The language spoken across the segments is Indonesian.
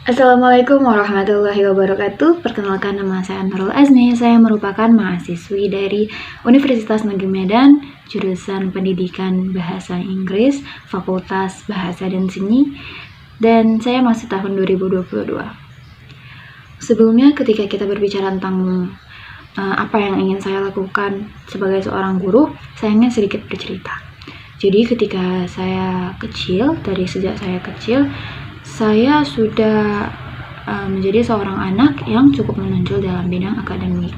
Assalamualaikum warahmatullahi wabarakatuh. Perkenalkan, nama saya Nurul Azmi. Saya merupakan mahasiswi dari Universitas Negeri Medan, jurusan Pendidikan Bahasa Inggris, Fakultas Bahasa dan Seni, dan saya masih tahun 2022. Sebelumnya, ketika kita berbicara tentang apa yang ingin saya lakukan sebagai seorang guru, saya ingin sedikit bercerita. Jadi ketika saya kecil, sejak saya kecil, saya sudah menjadi seorang anak yang cukup menonjol dalam bidang akademik,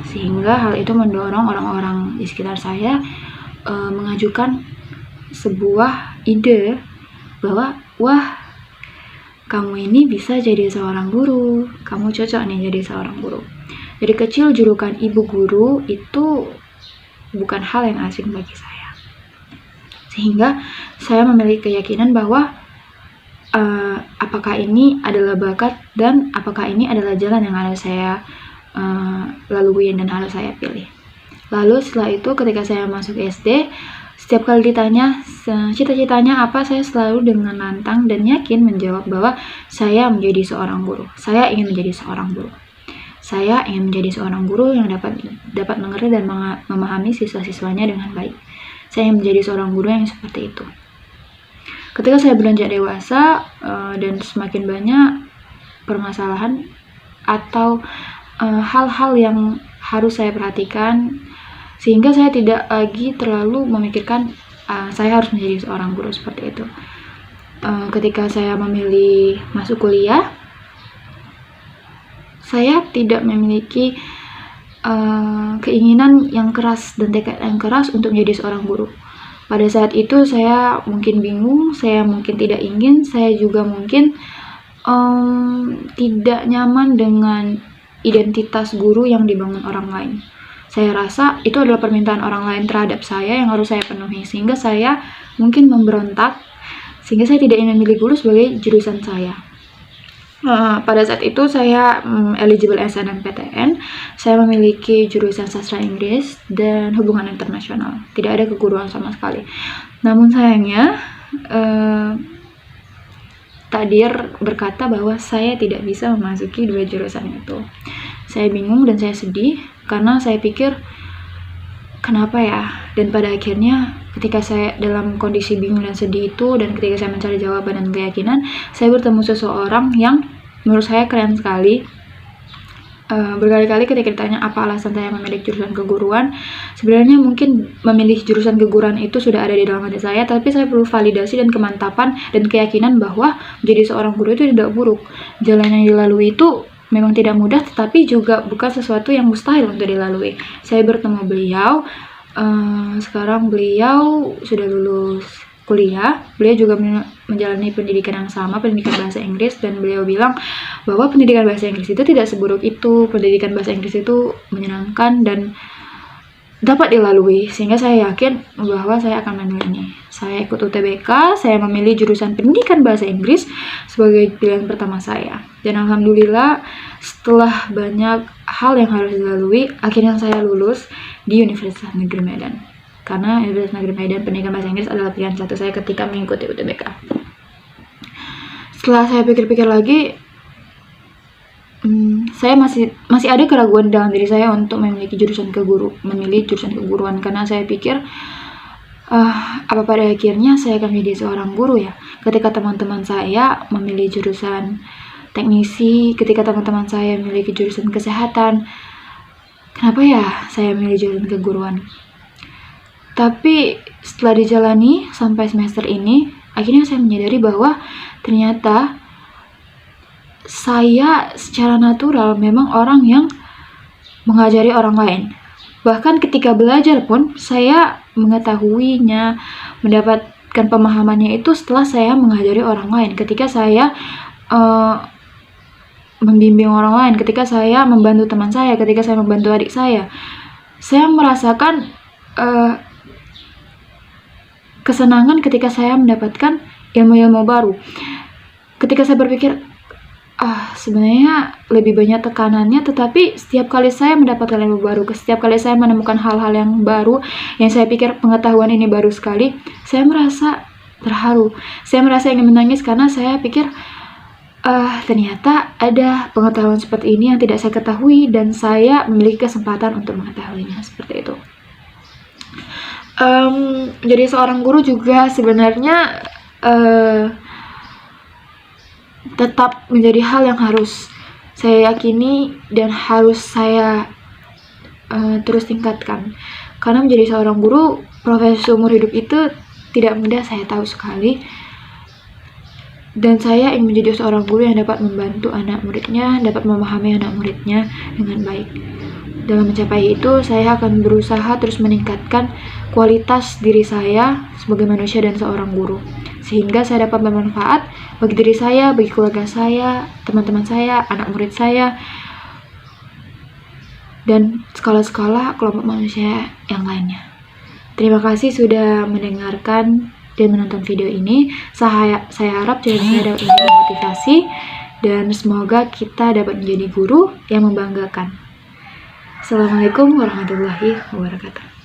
sehingga hal itu mendorong orang-orang di sekitar saya mengajukan sebuah ide bahwa, wah, kamu ini bisa jadi seorang guru, kamu cocok nih jadi seorang guru. Dari kecil julukan ibu guru itu bukan hal yang asing bagi saya, sehingga saya memiliki keyakinan bahwa apakah ini adalah bakat dan apakah ini adalah jalan yang harus saya lalui dan harus saya pilih. Lalu setelah itu ketika saya masuk SD, setiap kali ditanya cita-citanya apa, saya selalu dengan lantang dan yakin menjawab bahwa saya menjadi seorang guru. Saya ingin menjadi seorang guru. Saya ingin menjadi seorang guru yang dapat mengerti dan memahami siswa-siswanya dengan baik. Saya ingin menjadi seorang guru yang seperti itu. Ketika saya beranjak dewasa dan semakin banyak permasalahan atau hal-hal yang harus saya perhatikan, sehingga saya tidak lagi terlalu memikirkan saya harus menjadi seorang guru seperti itu. Ketika saya memilih masuk kuliah, saya tidak memiliki keinginan yang keras dan tekad yang keras untuk menjadi seorang guru. Pada saat itu saya mungkin bingung, saya mungkin tidak ingin, saya juga mungkin tidak nyaman dengan identitas guru yang dibangun orang lain. Saya rasa itu adalah permintaan orang lain terhadap saya yang harus saya penuhi, sehingga saya mungkin memberontak, sehingga saya tidak ingin memilih guru sebagai jurusan saya. Pada saat itu saya eligible SNMPTN. Saya memiliki jurusan sastra Inggris dan hubungan internasional. Tidak ada keguruan sama sekali. Namun sayangnya takdir berkata bahwa saya tidak bisa memasuki dua jurusan itu. Saya bingung dan saya sedih karena saya pikir kenapa ya? Dan pada akhirnya ketika saya dalam kondisi bingung dan sedih itu, dan ketika saya mencari jawaban dan keyakinan, saya bertemu seseorang yang menurut saya keren sekali. Berkali-kali ketika ditanya apa alasan saya memilih jurusan keguruan, sebenarnya mungkin memilih jurusan keguruan itu sudah ada di dalam hati saya, tapi saya perlu validasi dan kemantapan dan keyakinan bahwa menjadi seorang guru itu tidak buruk. Jalan yang dilalui itu memang tidak mudah, tetapi juga bukan sesuatu yang mustahil untuk dilalui. Saya bertemu beliau, sekarang beliau sudah lulus kuliah, beliau juga menjalani pendidikan yang sama, pendidikan bahasa Inggris, dan beliau bilang bahwa pendidikan bahasa Inggris itu tidak seburuk itu, pendidikan bahasa Inggris itu menyenangkan dan dapat dilalui, sehingga saya yakin bahwa saya akan memilihnya. Saya ikut UTBK, saya memilih jurusan pendidikan bahasa Inggris sebagai pilihan pertama saya, dan alhamdulillah setelah banyak hal yang harus dilalui, akhirnya saya lulus di Universitas Negeri Medan. Karena Universitas Negeri Medan pendidikan bahasa Inggris adalah pilihan satu saya ketika mengikuti UTBK. Setelah saya pikir-pikir lagi, saya masih ada keraguan dalam diri saya untuk memilih jurusan keguruan, karena saya pikir apa pada akhirnya saya akan menjadi seorang guru ya. Ketika teman-teman saya memilih jurusan teknisi, ketika teman-teman saya memiliki jurusan kesehatan, kenapa ya saya memilih jurusan keguruan? Tapi setelah dijalani sampai semester ini, akhirnya saya menyadari bahwa ternyata saya secara natural memang orang yang mengajari orang lain. Bahkan ketika belajar pun saya mengetahuinya, mendapatkan pemahamannya itu setelah saya mengajari orang lain. Ketika saya membimbing orang lain, ketika saya membantu teman saya, ketika saya membantu adik saya merasakan kesenangan ketika saya mendapatkan ilmu-ilmu baru. Ketika saya berpikir, sebenarnya lebih banyak tekanannya, tetapi setiap kali saya mendapatkan ilmu baru, setiap kali saya menemukan hal-hal yang baru, yang saya pikir pengetahuan ini baru sekali, saya merasa terharu. Saya merasa ingin menangis karena saya pikir ternyata ada pengetahuan seperti ini yang tidak saya ketahui dan saya memiliki kesempatan untuk mengetahuinya, seperti itu. Jadi seorang guru juga sebenarnya tetap menjadi hal yang harus saya yakini dan harus saya terus tingkatkan. Karena menjadi seorang guru, profesi seumur hidup itu tidak mudah, saya tahu sekali. Dan saya ingin menjadi seorang guru yang dapat membantu anak muridnya, dapat memahami anak muridnya dengan baik. Dalam mencapai itu, saya akan berusaha terus meningkatkan kualitas diri saya sebagai manusia dan seorang guru, sehingga saya dapat bermanfaat bagi diri saya, bagi keluarga saya, teman-teman saya, anak murid saya, dan skala-skala kelompok manusia yang lainnya. Terima kasih sudah mendengarkan dan menonton video ini. Saya harap channel saya dapat menjadi motivasi dan semoga kita dapat menjadi guru yang membanggakan. Assalamualaikum warahmatullahi wabarakatuh.